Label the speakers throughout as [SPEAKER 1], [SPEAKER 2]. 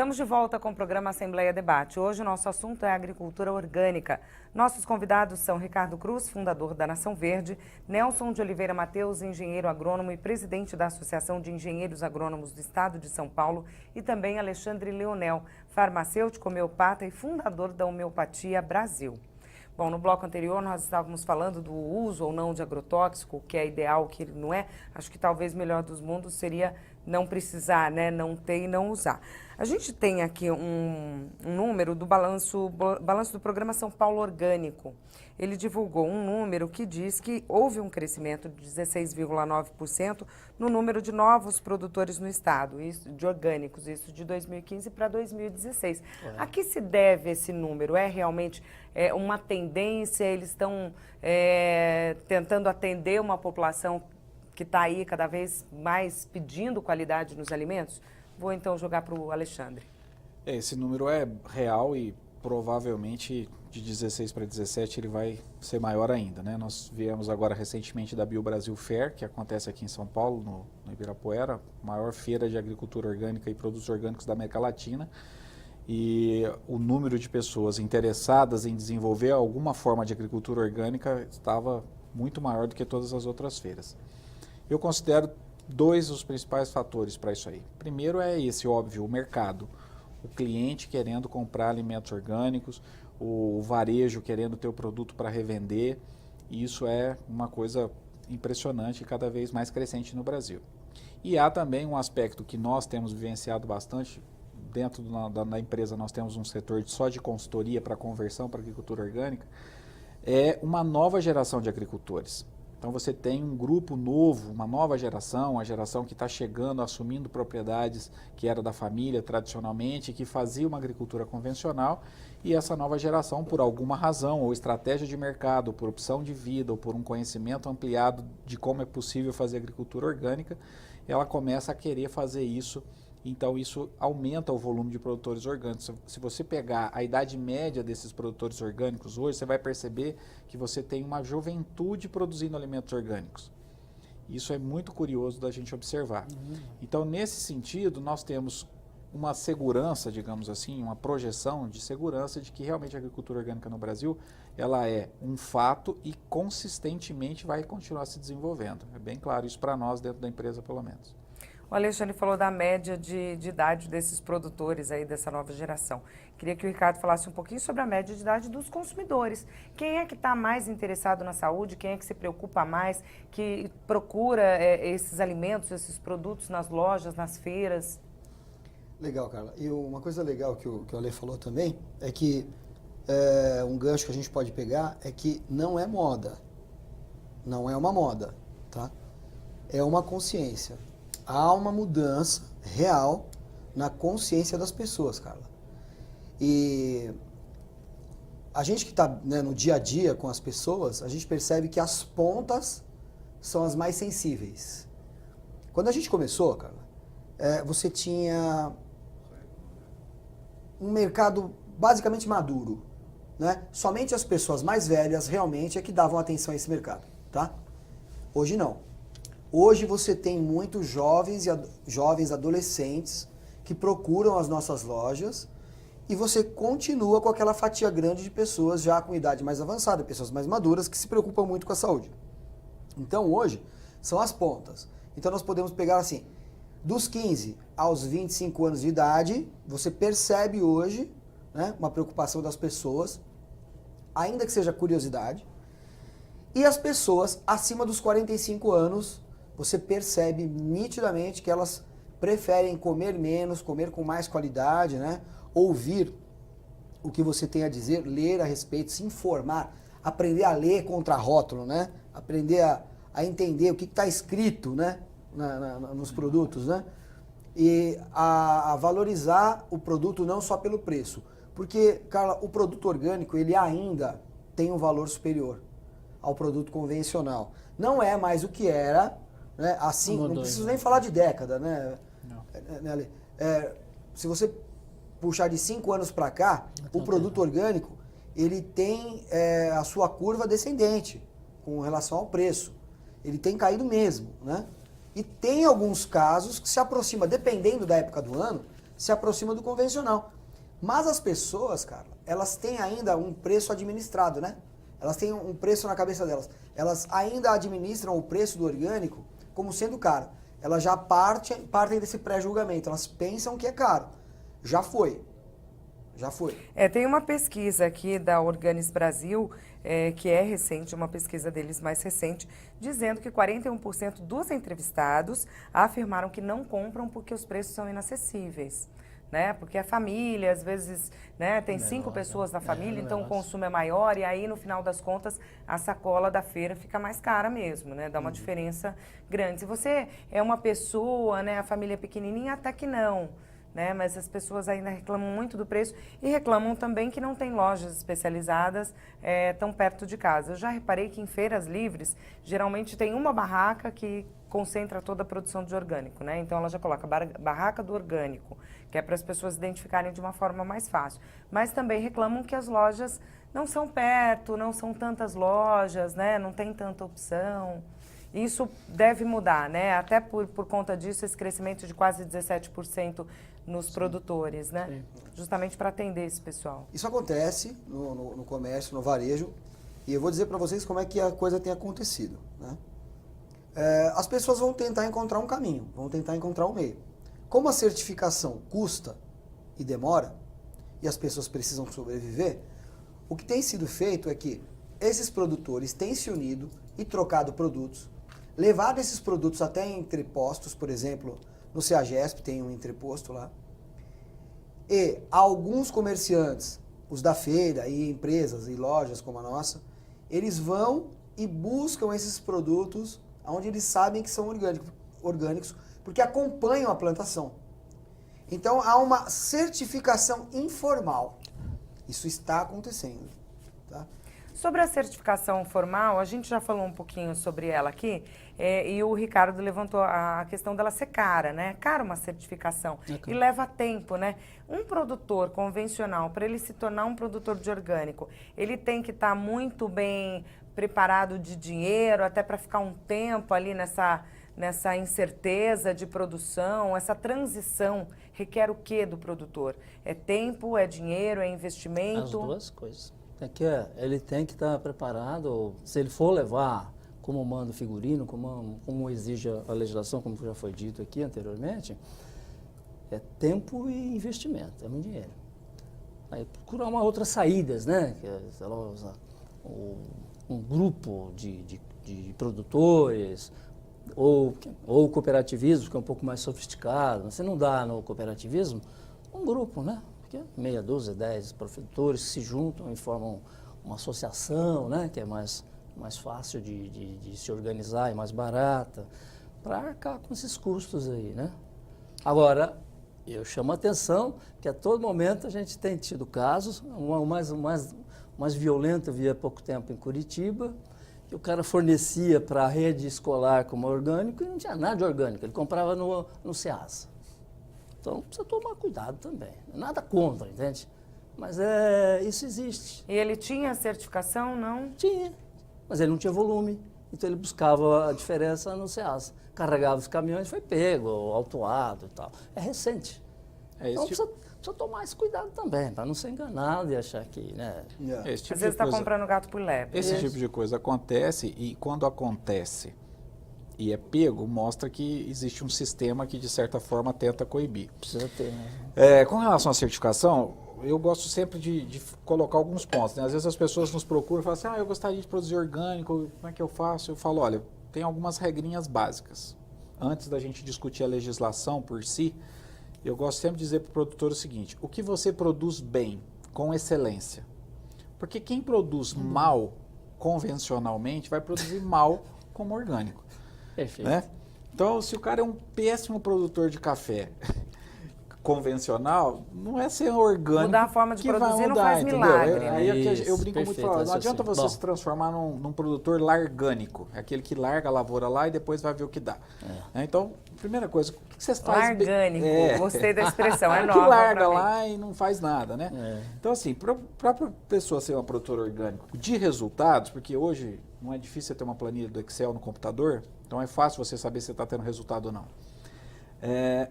[SPEAKER 1] Estamos de volta com o programa Assembleia Debate. Hoje o nosso assunto é agricultura orgânica. Nossos convidados são Ricardo Cruz, fundador da Nação Verde, Nelson de Oliveira Mateus, engenheiro agrônomo e presidente da Associação de Engenheiros Agrônomos do Estado de São Paulo, e também Alexandre Leonel, farmacêutico, homeopata e fundador da Homeopatia Brasil. Bom, no bloco anterior nós estávamos falando do uso ou não de agrotóxico, o que é ideal, o que não é. Acho que talvez o melhor dos mundos seria não precisar, né? Não ter e não usar. A gente tem aqui um número do balanço do programa São Paulo Orgânico. Ele divulgou um número que diz que houve um crescimento de 16,9% no número de novos produtores no estado, isso, de orgânicos, isso de 2015 para 2016. A que se deve esse número? É realmente uma tendência? Eles estão tentando atender uma população que está aí cada vez mais pedindo qualidade nos alimentos? Vou então jogar para o Alexandre.
[SPEAKER 2] Esse número é real e provavelmente de 16 para 17 ele vai ser maior ainda, né? Nós viemos agora recentemente da BioBrasil Fair, que acontece aqui em São Paulo, no Ibirapuera, maior feira de agricultura orgânica e produtos orgânicos da América Latina. E o número de pessoas interessadas em desenvolver alguma forma de agricultura orgânica estava muito maior do que todas as outras feiras. Eu considero dois os principais fatores para isso aí. Primeiro é esse óbvio, o mercado. O cliente querendo comprar alimentos orgânicos, o varejo querendo ter o produto para revender. E isso é uma coisa impressionante e cada vez mais crescente no Brasil. E há também um aspecto que nós temos vivenciado bastante. Dentro da empresa nós temos um setor só de consultoria para conversão para agricultura orgânica. É uma nova geração de agricultores. Então você tem um grupo novo, uma nova geração, a geração que está chegando, assumindo propriedades que era da família tradicionalmente, que fazia uma agricultura convencional, e essa nova geração, por alguma razão, ou estratégia de mercado, por opção de vida, ou por um conhecimento ampliado de como é possível fazer agricultura orgânica, ela começa a querer fazer isso. Então isso aumenta o volume de produtores orgânicos. Se você pegar a idade média desses produtores orgânicos hoje, você vai perceber que você tem uma juventude produzindo alimentos orgânicos. Isso é muito curioso da gente observar. Então, nesse sentido, nós temos uma segurança, digamos assim, uma projeção de segurança de que realmente a agricultura orgânica no Brasil, ela é um fato e consistentemente vai continuar se desenvolvendo. É bem claro isso para nós dentro da empresa, pelo menos.
[SPEAKER 1] O Alexandre falou da média de idade desses produtores aí, dessa nova geração. Queria que o Ricardo falasse um pouquinho sobre a média de idade dos consumidores. Quem é que está mais interessado na saúde? Quem é que se preocupa mais? Que procura esses alimentos, esses produtos nas lojas, nas feiras?
[SPEAKER 3] Legal, Carla. E uma coisa legal que o Ale falou também é que um gancho que a gente pode pegar é que não é moda. Não é uma moda, tá? É uma consciência. Há uma mudança real na consciência das pessoas, Carla. E a gente que está no dia a dia com as pessoas, a gente percebe que as pontas são as mais sensíveis. Quando a gente começou, Carla, você tinha um mercado basicamente maduro, né? Somente as pessoas mais velhas realmente é que davam atenção a esse mercado, tá? Hoje não. Hoje você tem muitos jovens adolescentes que procuram as nossas lojas e você continua com aquela fatia grande de pessoas já com idade mais avançada, pessoas mais maduras que se preocupam muito com a saúde. Então hoje são as pontas. Então nós podemos pegar assim, dos 15 aos 25 anos de idade, você percebe hoje, né, uma preocupação das pessoas, ainda que seja curiosidade, e as pessoas acima dos 45 anos, você percebe nitidamente que elas preferem comer menos, comer com mais qualidade, né? Ouvir o que você tem a dizer, ler a respeito, se informar, aprender a ler contra rótulo, né? Aprender a entender o que está escrito, né? Nos produtos, né? E a valorizar o produto não só pelo preço. Porque, Carla, o produto orgânico, ele ainda tem um valor superior ao produto convencional. Não é mais o que era, né? Assim, não preciso nem falar de década, né? Se você puxar de 5 anos para cá, o produto orgânico, ele tem a sua curva descendente com relação ao preço. Ele tem caído mesmo, né? E tem alguns casos que se aproxima, dependendo da época do ano, se aproxima do convencional. Mas as pessoas, cara, elas têm ainda um preço administrado, né? Elas têm um preço na cabeça delas. Elas ainda administram o preço do orgânico como sendo caro. Elas já partem desse pré-julgamento. Elas pensam que é caro. Já foi. Já foi.
[SPEAKER 1] Tem uma pesquisa aqui da Organis Brasil, que é recente, uma pesquisa deles mais recente, dizendo que 41% dos entrevistados afirmaram que não compram porque os preços são inacessíveis. Né? Porque a família, às vezes, né, tem 5 pessoas na família, então o consumo é maior e aí, no final das contas, a sacola da feira fica mais cara mesmo, né? Dá uma diferença grande. Se você é uma pessoa, né, a família é pequenininha, até que não. Né? Mas as pessoas ainda reclamam muito do preço e reclamam também que não tem lojas especializadas tão perto de casa. Eu já reparei que em feiras livres, geralmente tem uma barraca que concentra toda a produção de orgânico, né? Então ela já coloca barraca do orgânico, que é para as pessoas identificarem de uma forma mais fácil. Mas também reclamam que as lojas não são perto, não são tantas lojas, né? Não tem tanta opção. Isso deve mudar, né? Até por conta disso, esse crescimento de quase 17% nos produtores, né? Sim. Justamente para atender esse pessoal.
[SPEAKER 3] Isso acontece no comércio, no varejo, e eu vou dizer para vocês como é que a coisa tem acontecido, né? As pessoas vão tentar encontrar um caminho, vão tentar encontrar um meio. Como a certificação custa e demora, e as pessoas precisam sobreviver, o que tem sido feito é que esses produtores têm se unido e trocado produtos, levado esses produtos até entrepostos, por exemplo, no CEAGESP tem um entreposto lá, e alguns comerciantes, os da feira e empresas e lojas como a nossa, eles vão e buscam esses produtos onde eles sabem que são orgânicos, porque acompanham a plantação. Então há uma certificação informal. Isso está acontecendo. Tá?
[SPEAKER 1] Sobre a certificação formal, a gente já falou um pouquinho sobre ela aqui, e o Ricardo levantou a questão dela ser cara, né? Cara uma certificação, e leva tempo, né? Um produtor convencional, para ele se tornar um produtor de orgânico, ele tem que estar muito bem preparado de dinheiro, até para ficar um tempo ali nessa incerteza de produção, essa transição requer o que do produtor? É tempo, é dinheiro, é investimento?
[SPEAKER 4] As duas coisas. Ele tem que estar preparado, se ele for levar como manda o figurino, como exige a legislação, como já foi dito aqui anteriormente, é tempo e investimento, é muito dinheiro. Aí procurar outras saídas, né? Sei lá, um grupo de produtores, ou cooperativismo, que é um pouco mais sofisticado. Você não dá no cooperativismo um grupo, né? Porque meia dúzia, 10 produtores se juntam e formam uma associação, né? Que é mais fácil de se organizar e mais barata, para arcar com esses custos aí, né? Agora, eu chamo a atenção que a todo momento a gente tem tido casos, o mais violento eu vi há pouco tempo em Curitiba, que o cara fornecia para a rede escolar como orgânico e não tinha nada de orgânico, ele comprava no Ceasa. Então precisa tomar cuidado também, nada contra, entende? Mas isso existe.
[SPEAKER 1] E ele tinha certificação, não?
[SPEAKER 4] Tinha, mas ele não tinha volume, então ele buscava a diferença no Ceasa. Carregava os caminhões, foi pego, autuado e tal. É recente. Então precisa tomar esse cuidado também, para não ser enganado e achar que, né?
[SPEAKER 1] Às vezes está comprando gato por lebre.
[SPEAKER 2] Esse tipo de coisa acontece, e quando acontece e é pego, mostra que existe um sistema que, de certa forma, tenta coibir.
[SPEAKER 4] Precisa ter, né?
[SPEAKER 2] Com relação à certificação, eu gosto sempre de colocar alguns pontos, né? Às vezes as pessoas nos procuram e falam assim, eu gostaria de produzir orgânico, como é que eu faço? Eu falo, olha, tem algumas regrinhas básicas. Antes da gente discutir a legislação por si, eu gosto sempre de dizer para o produtor o seguinte, o que você produz bem, com excelência? Porque quem produz mal, convencionalmente, vai produzir mal como orgânico.
[SPEAKER 4] Perfeito.
[SPEAKER 2] Né? Então, se o cara é um péssimo produtor de café convencional, não é ser orgânico.
[SPEAKER 1] Mudar a forma de
[SPEAKER 2] que
[SPEAKER 1] produzir
[SPEAKER 2] vai mudar,
[SPEAKER 1] não faz
[SPEAKER 2] entendeu?
[SPEAKER 1] milagre. Né?
[SPEAKER 2] Aí eu brinco muito falando, não adianta você se
[SPEAKER 4] Bom.
[SPEAKER 2] transformar num produtor largânico, aquele que larga a lavoura lá e depois vai ver o que dá. Então, primeira coisa, o que vocês fazem?
[SPEAKER 1] Largânico, gostei da expressão, é nova.
[SPEAKER 2] Que larga lá e não faz nada, né? Então, assim, para a pessoa ser uma produtora orgânica de resultados, porque hoje não é difícil você ter uma planilha do Excel no computador, então é fácil você saber se está tendo resultado ou não.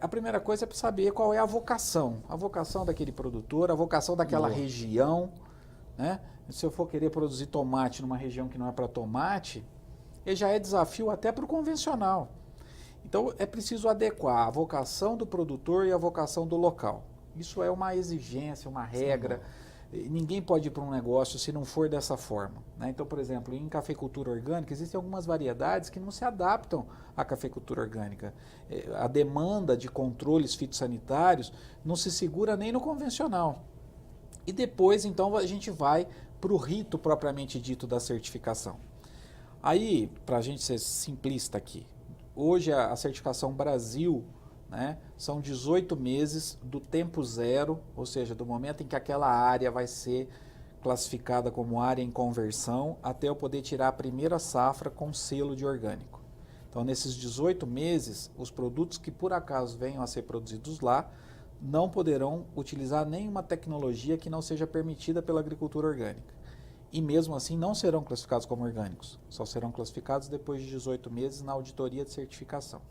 [SPEAKER 2] A primeira coisa é para saber qual é a vocação daquele produtor, a vocação daquela região, né? Se eu for querer produzir tomate numa região que não é para tomate, ele já é desafio até para o convencional. Então é preciso adequar a vocação do produtor e a vocação do local. Isso é uma exigência, uma regra. Ninguém pode ir para um negócio se não for dessa forma, né? Então, por exemplo, em cafeicultura orgânica, existem algumas variedades que não se adaptam à cafeicultura orgânica. A demanda de controles fitossanitários não se segura nem no convencional. E depois, então, a gente vai para o rito propriamente dito da certificação. Aí, para a gente ser simplista aqui, hoje a certificação Brasil, né, são 18 meses do tempo zero, ou seja, do momento em que aquela área vai ser classificada como área em conversão, até eu poder tirar a primeira safra com selo de orgânico. Então, nesses 18 meses, os produtos que por acaso venham a ser produzidos lá, não poderão utilizar nenhuma tecnologia que não seja permitida pela agricultura orgânica. E mesmo assim não serão classificados como orgânicos, só serão classificados depois de 18 meses na auditoria de certificação.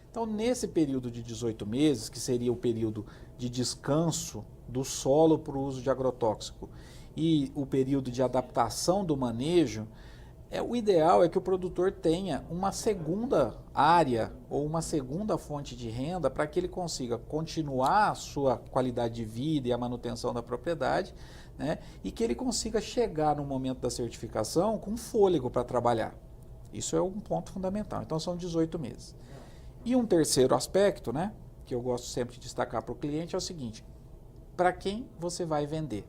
[SPEAKER 2] Então, nesse período de 18 meses, que seria o período de descanso do solo para o uso de agrotóxico e o período de adaptação do manejo, o ideal é que o produtor tenha uma segunda área ou uma segunda fonte de renda para que ele consiga continuar a sua qualidade de vida e a manutenção da propriedade, né, e que ele consiga chegar no momento da certificação com fôlego para trabalhar. Isso é um ponto fundamental. Então, são 18 meses. E um terceiro aspecto, né, que eu gosto sempre de destacar para o cliente é o seguinte: para quem você vai vender?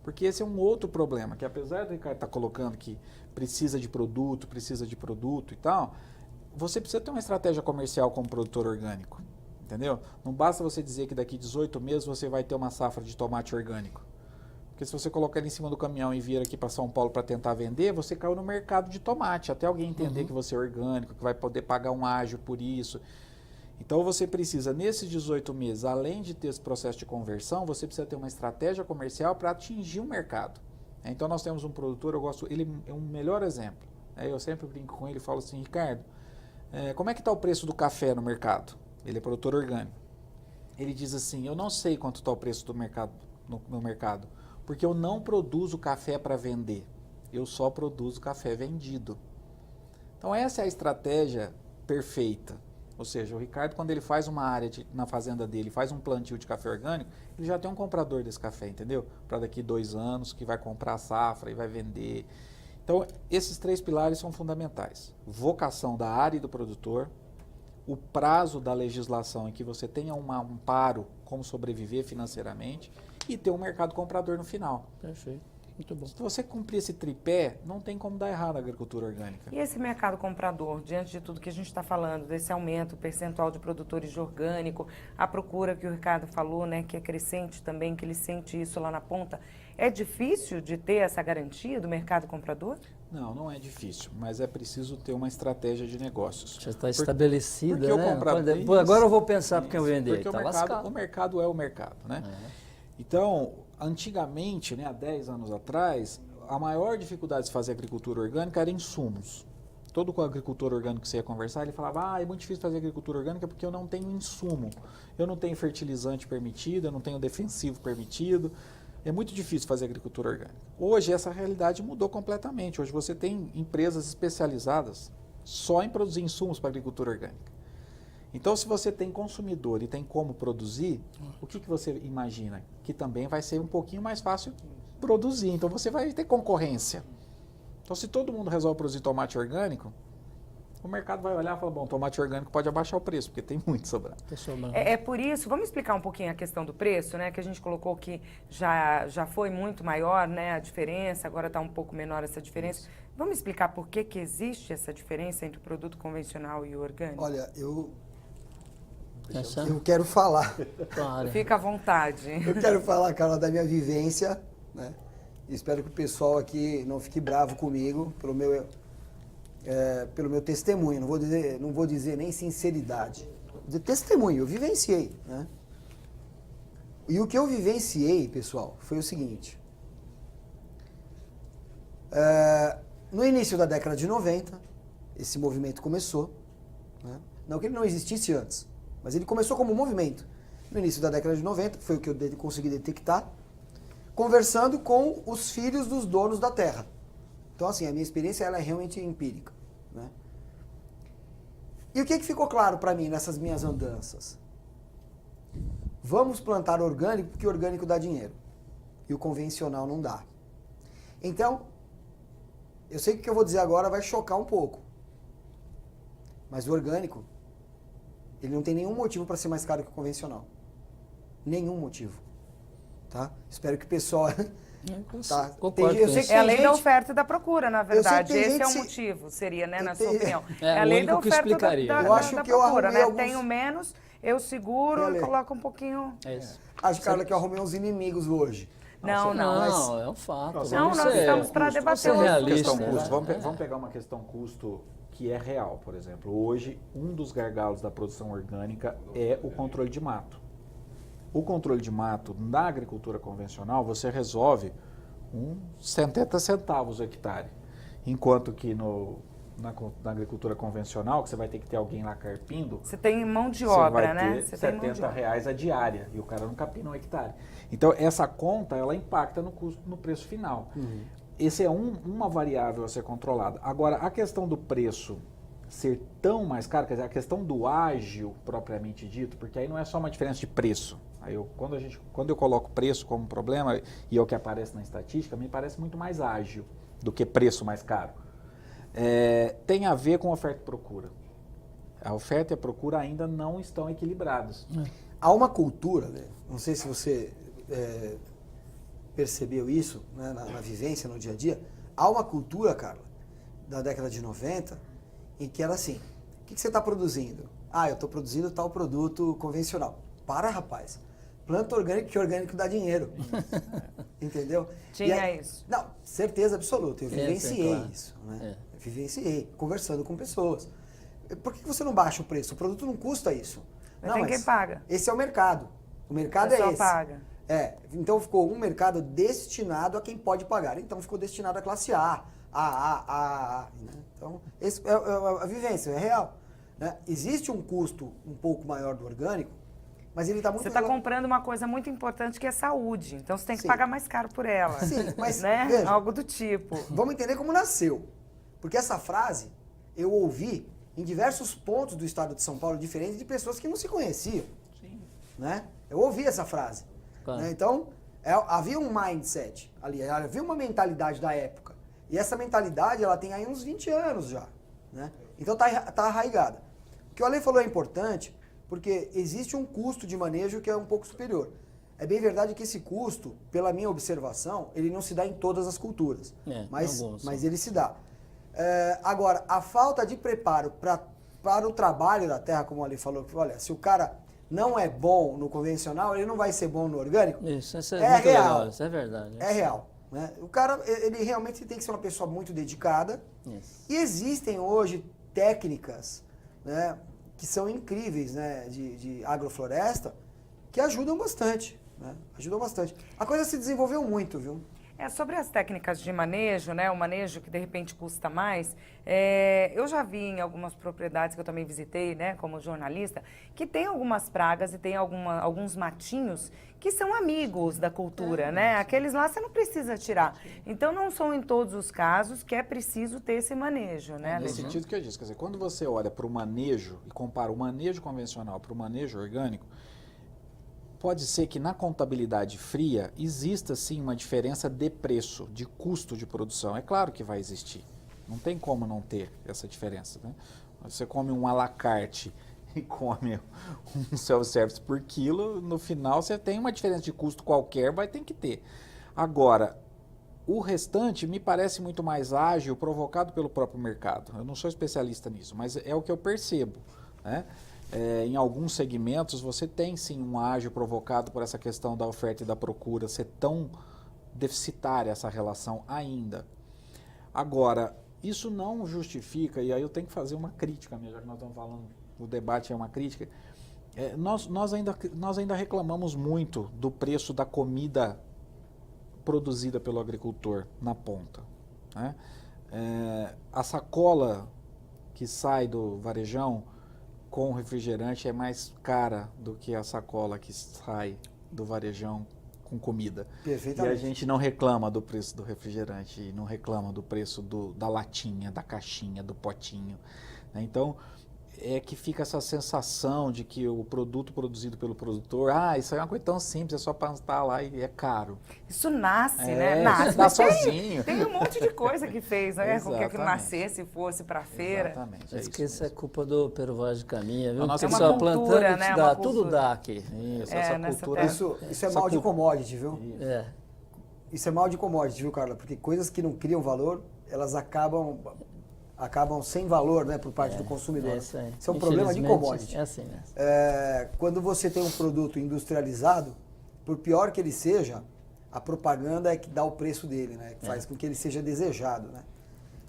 [SPEAKER 2] Porque esse é um outro problema, que apesar do Ricardo estar colocando que precisa de produto e tal, você precisa ter uma estratégia comercial como produtor orgânico, entendeu? Não basta você dizer que daqui 18 meses você vai ter uma safra de tomate orgânico. Porque se você colocar ele em cima do caminhão e vir aqui para São Paulo para tentar vender, você caiu no mercado de tomate, até alguém entender que você é orgânico, que vai poder pagar um ágio por isso. Então você precisa, nesses 18 meses, além de ter esse processo de conversão, você precisa ter uma estratégia comercial para atingir o mercado. Então nós temos um produtor, ele é um melhor exemplo. Eu sempre brinco com ele e falo assim: Ricardo, como é que está o preço do café no mercado? Ele é produtor orgânico. Ele diz assim: eu não sei quanto está o preço do mercado no mercado, porque eu não produzo café para vender, eu só produzo café vendido. Então essa é a estratégia perfeita. Ou seja, o Ricardo, quando ele faz uma área na fazenda dele, faz um plantio de café orgânico, ele já tem um comprador desse café, entendeu? Para daqui 2 anos, que vai comprar a safra e vai vender. Então, esses 3 pilares são fundamentais. Vocação da área e do produtor, o prazo da legislação em que você tenha um amparo como sobreviver financeiramente e ter um mercado comprador no final.
[SPEAKER 4] Perfeito. Muito bom.
[SPEAKER 2] Se você cumprir esse tripé, não tem como dar errado a agricultura orgânica.
[SPEAKER 1] E esse mercado comprador, diante de tudo que a gente está falando, desse aumento percentual de produtores de orgânico, a procura que o Ricardo falou, né, que é crescente também, que ele sente isso lá na ponta, é difícil de ter essa garantia do mercado comprador?
[SPEAKER 2] Não, não é difícil, mas é preciso ter uma estratégia de negócios.
[SPEAKER 4] Já está estabelecida,
[SPEAKER 2] porque
[SPEAKER 4] né?
[SPEAKER 2] Comprador,
[SPEAKER 4] agora eu vou pensar porque eu vender.
[SPEAKER 2] Porque o mercado é o mercado, né? Então, antigamente, né, há 10 anos atrás, a maior dificuldade de fazer agricultura orgânica era insumos. Todo agricultor orgânico que você ia conversar, ele falava: é muito difícil fazer agricultura orgânica porque eu não tenho insumo. Eu não tenho fertilizante permitido, eu não tenho defensivo permitido. É muito difícil fazer agricultura orgânica. Hoje essa realidade mudou completamente. Hoje você tem empresas especializadas só em produzir insumos para agricultura orgânica. Então, se você tem consumidor e tem como produzir, o que você imagina? Que também vai ser um pouquinho mais fácil produzir. Então, você vai ter concorrência. Então, se todo mundo resolve produzir tomate orgânico, o mercado vai olhar e falar: bom, tomate orgânico pode abaixar o preço, porque tem muito sobrando.
[SPEAKER 1] É por isso, vamos explicar um pouquinho a questão do preço, né? Que a gente colocou que já foi muito maior, né, a diferença, agora está um pouco menor essa diferença. Isso. Vamos explicar por que existe essa diferença entre o produto convencional e o orgânico?
[SPEAKER 3] Olha, eu quero falar.
[SPEAKER 1] Fica à vontade.
[SPEAKER 3] Eu quero falar, Carla, da minha vivência, né? Espero que o pessoal aqui não fique bravo comigo pelo meu testemunho. Não vou dizer nem sinceridade. Vou dizer testemunho, eu vivenciei, né? E o que eu vivenciei, pessoal, foi o seguinte. No início da década de 90, esse movimento começou, né? Não que ele não existisse antes, Mas ele começou como um movimento. No início da década de 90, foi o que eu consegui detectar, conversando com os filhos dos donos da terra. Então, assim, a minha experiência ela é realmente empírica, né? E o que ficou claro para mim nessas minhas andanças? Vamos plantar orgânico porque o orgânico dá dinheiro. E o convencional não dá. Então, eu sei que o que eu vou dizer agora vai chocar um pouco. Mas o orgânico, ele não tem nenhum motivo para ser mais caro que o convencional. Nenhum motivo. Tá? Espero que o pessoal... Tá.
[SPEAKER 4] Concordo
[SPEAKER 3] Eu
[SPEAKER 4] com
[SPEAKER 3] sei
[SPEAKER 4] isso.
[SPEAKER 3] que
[SPEAKER 1] É a
[SPEAKER 3] tem
[SPEAKER 1] lei
[SPEAKER 3] gente-
[SPEAKER 1] da oferta e da procura, na verdade.
[SPEAKER 3] tem
[SPEAKER 1] Esse
[SPEAKER 3] gente
[SPEAKER 1] é o
[SPEAKER 3] se-
[SPEAKER 1] motivo, seria, né, na
[SPEAKER 3] Tem-
[SPEAKER 1] sua opinião.
[SPEAKER 4] É,
[SPEAKER 1] a
[SPEAKER 4] o
[SPEAKER 1] lei da
[SPEAKER 4] único que
[SPEAKER 1] oferta
[SPEAKER 4] explicaria.
[SPEAKER 1] da,
[SPEAKER 4] Eu
[SPEAKER 1] da,
[SPEAKER 3] acho
[SPEAKER 1] da
[SPEAKER 3] que eu
[SPEAKER 1] procura,
[SPEAKER 3] arrumei
[SPEAKER 1] né?
[SPEAKER 3] alguns-
[SPEAKER 1] Tenho menos, eu seguro
[SPEAKER 3] Ale.
[SPEAKER 1] e coloco um pouquinho...
[SPEAKER 4] É isso.
[SPEAKER 3] Acho, Carla, que eu arrumei uns inimigos hoje.
[SPEAKER 1] Não,
[SPEAKER 4] Não,
[SPEAKER 1] não.
[SPEAKER 4] é um fato.
[SPEAKER 1] Não,
[SPEAKER 4] Vamos
[SPEAKER 1] nós
[SPEAKER 4] ser-
[SPEAKER 1] estamos para
[SPEAKER 4] vamos
[SPEAKER 1] debater
[SPEAKER 4] ser
[SPEAKER 1] o assunto.
[SPEAKER 4] realistas,
[SPEAKER 2] Questão
[SPEAKER 1] né?
[SPEAKER 2] custo. Vamos pegar uma questão custo que é real, por exemplo. Hoje, um dos gargalos da produção orgânica é o controle de mato. O controle de mato na agricultura convencional, você resolve uns 70 centavos o hectare. Enquanto que na agricultura convencional, que você vai ter que ter alguém lá carpindo,
[SPEAKER 1] Você tem mão de
[SPEAKER 2] você
[SPEAKER 1] obra,
[SPEAKER 2] vai
[SPEAKER 1] né?
[SPEAKER 2] ter
[SPEAKER 1] Você tem mão de
[SPEAKER 2] R$70
[SPEAKER 1] obra.
[SPEAKER 2] reais a diária e o cara não capina um hectare. Então, essa conta, ela impacta no custo, no preço final. Esse é uma variável a ser controlada. Agora, a questão do preço ser tão mais caro, quer dizer, a questão do ágil propriamente dito, porque aí não é só uma diferença de preço. Aí quando eu coloco preço como problema, e é o que aparece na estatística, me parece muito mais ágil do que preço mais caro. Tem a ver com oferta e procura. A oferta e a procura ainda não estão equilibrados.
[SPEAKER 3] Há uma cultura, né? Não sei se você percebeu isso, né, na vivência, no dia a dia. Há uma cultura, Carla, da década de 90, em que era assim: o que você está produzindo? Ah, eu estou produzindo tal produto convencional. Para, rapaz. Planta orgânico, que orgânico dá dinheiro. Entendeu?
[SPEAKER 1] Tinha
[SPEAKER 3] E aí-
[SPEAKER 1] isso.
[SPEAKER 3] Não, certeza absoluta. Eu
[SPEAKER 4] Sim,
[SPEAKER 3] vivenciei
[SPEAKER 4] claro.
[SPEAKER 3] isso. Né? Eu vivenciei, conversando com pessoas. Por que você não baixa o preço? O produto não custa isso.
[SPEAKER 1] Mas tem quem paga.
[SPEAKER 3] Esse é o mercado. O mercado
[SPEAKER 1] O pessoal
[SPEAKER 3] é esse.
[SPEAKER 1] paga.
[SPEAKER 3] Então ficou um mercado destinado a quem pode pagar. Então ficou destinado à classe A, né? Então, esse é a vivência, é real. Né? Existe um custo um pouco maior do orgânico, mas ele está muito...
[SPEAKER 1] Você está comprando uma coisa muito importante que é saúde. Então você tem que
[SPEAKER 3] Sim.
[SPEAKER 1] pagar mais caro por ela.
[SPEAKER 3] Sim, mas
[SPEAKER 1] né?
[SPEAKER 3] veja.
[SPEAKER 1] Algo do tipo.
[SPEAKER 3] Vamos entender como nasceu. Porque essa frase eu ouvi em diversos pontos do estado de São Paulo, diferentes de pessoas que não se conheciam.
[SPEAKER 2] Sim.
[SPEAKER 3] Né? Eu ouvi essa frase.
[SPEAKER 4] Claro.
[SPEAKER 3] Né? Então, havia um mindset ali, havia uma mentalidade da época. E essa mentalidade, ela tem aí uns 20 anos já. Né? Então, tá arraigada. O que o Ale falou é importante, porque existe um custo de manejo que é um pouco superior. É bem verdade que esse custo, pela minha observação, ele não se dá em todas as culturas. Mas ele se dá. Agora, a falta de preparo para o trabalho da terra, como o Ale falou, que, olha, se o cara não é bom no convencional, ele não vai ser bom no orgânico.
[SPEAKER 4] Isso é
[SPEAKER 3] É
[SPEAKER 4] muito
[SPEAKER 3] real.
[SPEAKER 4] legal, isso é verdade.
[SPEAKER 3] É real. Né? O cara, ele realmente tem que ser uma pessoa muito dedicada.
[SPEAKER 4] Isso.
[SPEAKER 3] E existem hoje técnicas, né, que são incríveis, né, de agrofloresta, que ajudam bastante. Né? Ajudam bastante. A coisa se desenvolveu muito, viu?
[SPEAKER 1] Sobre as técnicas de manejo, né, o manejo que de repente custa mais, eu já vi em algumas propriedades que eu também visitei, né, como jornalista, que tem algumas pragas e tem alguns matinhos que são amigos da cultura, né? Aqueles lá você não precisa tirar. Então não são em todos os casos que é preciso ter esse manejo, né?
[SPEAKER 2] Nesse sentido que eu disse, quer dizer, quando você olha para o manejo e compara o manejo convencional para o manejo orgânico, pode ser que na contabilidade fria exista sim uma diferença de preço, de custo de produção. É claro que vai existir. Não tem como não ter essa diferença. Né? Você come um à la carte e come um self-service por quilo, no final você tem uma diferença de custo qualquer, vai ter que ter. Agora, o restante me parece muito mais ágil, provocado pelo próprio mercado. Eu não sou especialista nisso, mas é o que eu percebo. Né? Em alguns segmentos você tem sim um ágio provocado por essa questão da oferta e da procura ser tão deficitária essa relação ainda. Agora, isso não justifica, e aí eu tenho que fazer uma crítica mesmo, já que nós estamos falando, o debate é uma crítica, nós ainda reclamamos muito do preço da comida produzida pelo agricultor na ponta. Né? A sacola que sai do varejão com refrigerante é mais cara do que a sacola que sai do varejão com comida. E
[SPEAKER 3] Perfeitamente.
[SPEAKER 2] a gente não reclama do preço do refrigerante, não reclama do preço da latinha, da caixinha, do potinho, né? Então, é que fica essa sensação de que o produto produzido pelo produtor, isso aí é uma coisa tão simples, é só plantar lá e é caro.
[SPEAKER 1] Isso nasce, né? Nasce.
[SPEAKER 2] Dá
[SPEAKER 1] Mas
[SPEAKER 2] sozinho.
[SPEAKER 1] Tem um monte de coisa que fez, né? Com que aquilo
[SPEAKER 2] Exatamente.
[SPEAKER 1] nascesse e fosse para feira.
[SPEAKER 2] Exatamente.
[SPEAKER 4] Acho que
[SPEAKER 2] isso
[SPEAKER 4] isso é culpa do Peruvagem de Caminha, viu?
[SPEAKER 2] A nossa-
[SPEAKER 4] Porque
[SPEAKER 1] É
[SPEAKER 4] só
[SPEAKER 1] uma
[SPEAKER 4] plantando
[SPEAKER 1] cultura,
[SPEAKER 4] a gente
[SPEAKER 1] né?
[SPEAKER 4] dá,
[SPEAKER 1] Uma
[SPEAKER 4] tudo
[SPEAKER 1] cultura.
[SPEAKER 4] dá aqui.
[SPEAKER 2] Isso,
[SPEAKER 1] É,
[SPEAKER 2] essa
[SPEAKER 1] nessa
[SPEAKER 2] cultura.
[SPEAKER 1] terra.
[SPEAKER 3] Isso é
[SPEAKER 2] essa
[SPEAKER 3] mal de
[SPEAKER 2] cultura-
[SPEAKER 3] commodity, viu?
[SPEAKER 4] É.
[SPEAKER 3] Isso é mal de commodity, viu, Carla? Porque coisas que não criam valor, elas acabam sem valor, né, por parte do consumidor.
[SPEAKER 4] É isso aí.
[SPEAKER 3] Isso é um problema de
[SPEAKER 4] Infelizmente,
[SPEAKER 3] commodity.
[SPEAKER 4] É assim mesmo.
[SPEAKER 3] Quando você tem um produto industrializado, por pior que ele seja, a propaganda é que dá o preço dele, né? Que faz com que ele seja desejado, né?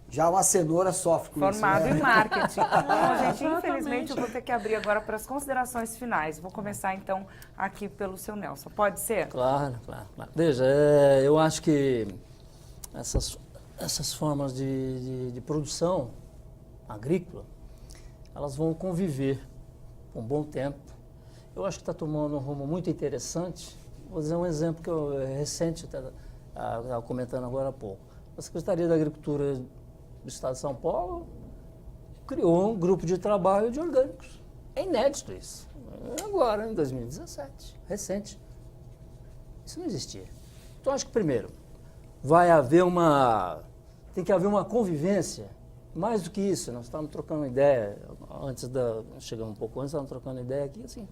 [SPEAKER 3] Já uma cenoura sofre com
[SPEAKER 1] Formado
[SPEAKER 3] isso,
[SPEAKER 1] em
[SPEAKER 3] né?
[SPEAKER 1] marketing. Bom, gente, infelizmente eu vou ter que abrir agora para as considerações finais. Vou começar então aqui pelo seu Nelson. Pode ser?
[SPEAKER 4] Claro. Veja, eu acho que essas formas de produção agrícola, elas vão conviver por um bom tempo. Eu acho que está tomando um rumo muito interessante. Vou dizer um exemplo que eu recente, estava comentando agora há pouco. A Secretaria da Agricultura do Estado de São Paulo criou um grupo de trabalho de orgânicos. É inédito isso. Agora, em 2017, recente. Isso não existia. Então, acho que, primeiro, tem que haver uma convivência. Mais do que isso, nós estávamos trocando ideia, chegamos um pouco antes, estávamos trocando ideia aqui, assim,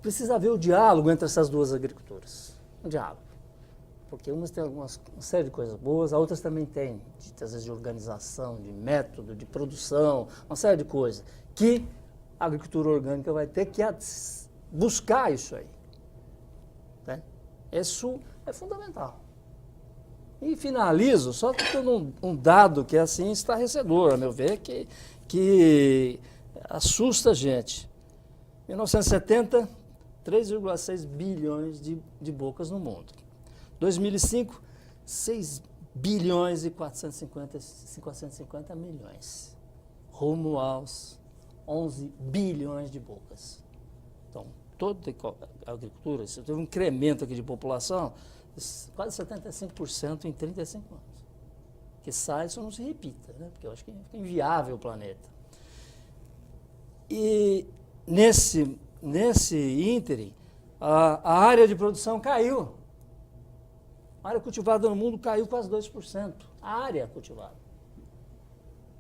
[SPEAKER 4] precisa haver o diálogo entre essas duas agriculturas. Um diálogo. Porque umas têm uma série de coisas boas, as outras também têm, às vezes de organização, de método, de produção, uma série de coisas, que a agricultura orgânica vai ter que buscar isso aí. Né? Isso é fundamental. E finalizo só dando um dado que é assim estarrecedor, a meu ver, que assusta a gente. Em 1970, 3,6 bilhões de bocas no mundo. 2005, 6 bilhões e 450 milhões. Rumo aos 11 bilhões de bocas. Então, toda a agricultura, isso teve um incremento aqui de população, quase 75% em 35 anos. Que sai, isso não se repita, né? Porque eu acho que fica inviável o planeta. E nesse ínterim, a área de produção caiu. A área cultivada no mundo caiu quase 2%. A área cultivada.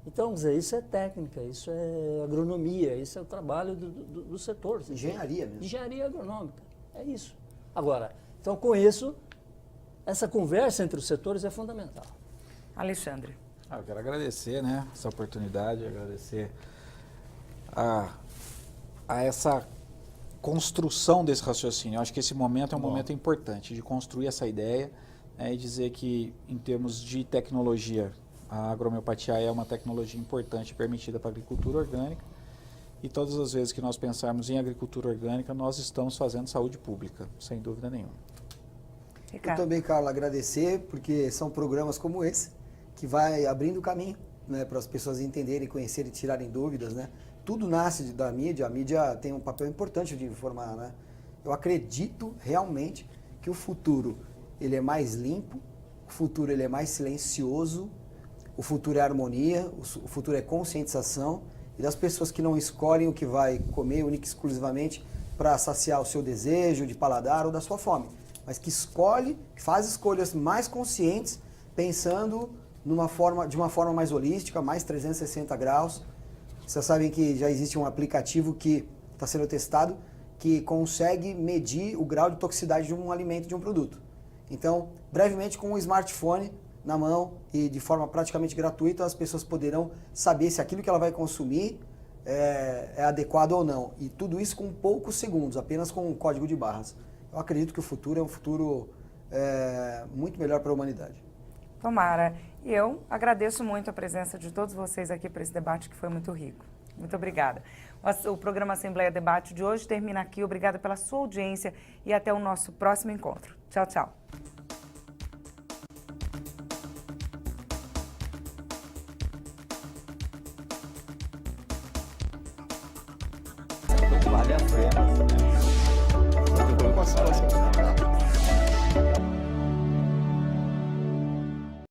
[SPEAKER 4] Então, quer dizer, isso é técnica, isso é agronomia, isso é o trabalho do setor.
[SPEAKER 3] Engenharia mesmo.
[SPEAKER 4] Engenharia agronômica, é isso. Agora, então com isso, essa conversa entre os setores é fundamental.
[SPEAKER 1] Alexandre.
[SPEAKER 2] Eu quero agradecer, né, essa oportunidade, agradecer a essa construção desse raciocínio. Eu acho que esse momento é um momento importante de construir essa ideia, e dizer que, em termos de tecnologia, a agrohomeopatia é uma tecnologia importante permitida para a agricultura orgânica. E todas as vezes que nós pensarmos em agricultura orgânica, nós estamos fazendo saúde pública, sem dúvida nenhuma.
[SPEAKER 3] Eu também, Carla, agradecer, porque são programas como esse que vai abrindo o caminho, né, para as pessoas entenderem, conhecerem e tirarem dúvidas, né? Tudo nasce da mídia, a mídia tem um papel importante de informar, né? Eu acredito realmente que o futuro ele é mais limpo, o futuro ele é mais silencioso, o futuro é harmonia, o futuro é conscientização, e das pessoas que não escolhem o que vai comer única e exclusivamente para saciar o seu desejo de paladar ou da sua fome, mas que faz escolhas mais conscientes, pensando de uma forma mais holística, mais 360 graus. Vocês sabem que já existe um aplicativo que está sendo testado que consegue medir o grau de toxicidade de um alimento, de um produto. Então, brevemente, com um smartphone na mão e de forma praticamente gratuita, as pessoas poderão saber se aquilo que ela vai consumir é adequado ou não. E tudo isso com poucos segundos, apenas com um código de barras. Eu acredito que o futuro é um futuro muito melhor para a humanidade.
[SPEAKER 1] Tomara. E eu agradeço muito a presença de todos vocês aqui para esse debate que foi muito rico. Muito obrigada. O programa Assembleia Debate de hoje termina aqui. Obrigada pela sua audiência e até o nosso próximo encontro. Tchau, tchau.
[SPEAKER 3] próxima.